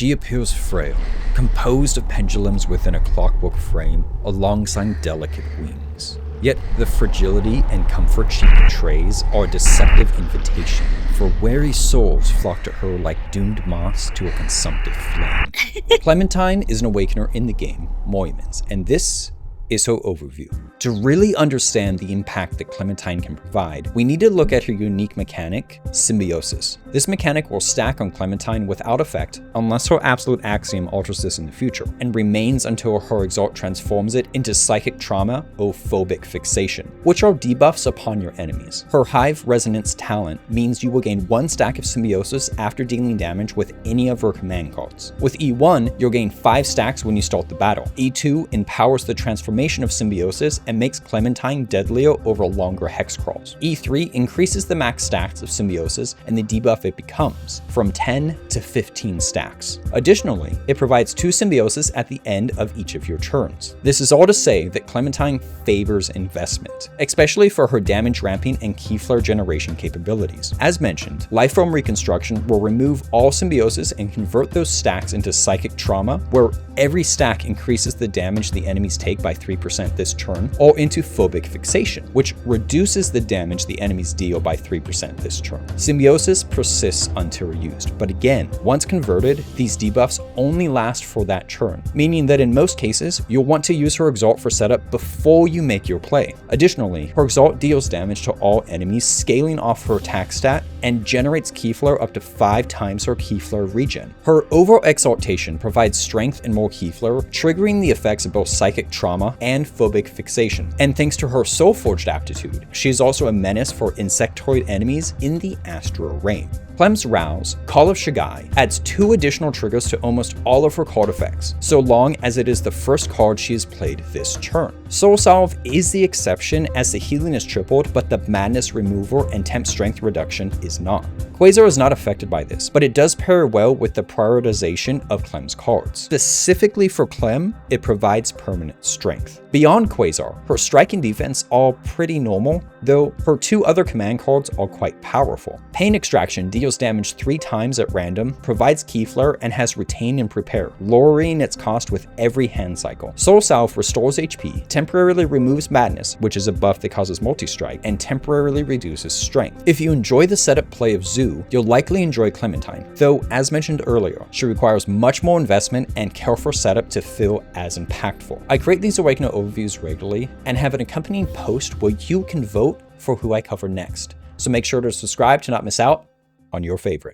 She appears frail, composed of pendulums within a clockwork frame alongside delicate wings. Yet the fragility and comfort she betrays are a deceptive invitation for wary souls flock to her like doomed moths to a consumptive flame. Clementine is an Awakener in the game, Morimens, and this is her overview. To really understand the impact that Clementine can provide, we need to look at her unique mechanic, symbiosis. This mechanic will stack on Clementine without effect unless her absolute axiom alters this in the future, and remains until her exalt transforms it into psychic trauma or phobic fixation, which are debuffs upon your enemies. Her Hive Resonance talent means you will gain 1 stack of symbiosis after dealing damage with any of her command cards. With E1, you'll gain 5 stacks when you start the battle. E2 empowers the transformation of symbiosis and makes Clementine deadlier over longer hex crawls. E3 increases the max stacks of symbiosis and the debuff it becomes, from 10 to 15 stacks. Additionally, it provides 2 symbiosis at the end of each of your turns. This is all to say that Clementine favors investment, especially for her damage ramping and key flare generation capabilities. As mentioned, Lifeform Reconstruction will remove all symbiosis and convert those stacks into psychic trauma, where every stack increases the damage the enemies take by 3% this turn, or into phobic fixation, which reduces the damage the enemies deal by 3% this turn. Symbiosis persists until used, but again, once converted, these debuffs only last for that turn, meaning that in most cases, you'll want to use her exalt for setup before you make your play. Additionally, her exalt deals damage to all enemies, scaling off her attack stat, and generates key flare up to 5 times her key flare regen. Her overall exaltation provides strength and more key flare, triggering the effects of both psychic trauma and phobic fixation. And thanks to her Soul Forged aptitude, she is also a menace for insectoid enemies in the astral realm. Clem's Rouse, Call of Shagai, adds 2 additional triggers to almost all of her card effects, so long as it is the first card she has played this turn. Soul Salve is the exception, as the healing is tripled, but the madness removal and temp strength reduction is not. Quasar is not affected by this, but it does pair well with the prioritization of Clem's cards. Specifically for Clem, it provides permanent strength. Beyond Quasar, her strike and defense are pretty normal, though her 2 other command cards are quite powerful. Pain Extraction deals damage 3 times at random, provides key flare, and has Retain and Prepare, lowering its cost with every hand cycle. Soul Salve restores HP, temporarily removes madness, which is a buff that causes multi-strike, and temporarily reduces strength. If you enjoy the setup play of Zoo, you'll likely enjoy Clementine, though as mentioned earlier, she requires much more investment and careful setup to feel as impactful. I create these Awakener overviews regularly and have an accompanying post where you can vote for who I cover next, so make sure to subscribe to not miss out on your favorite.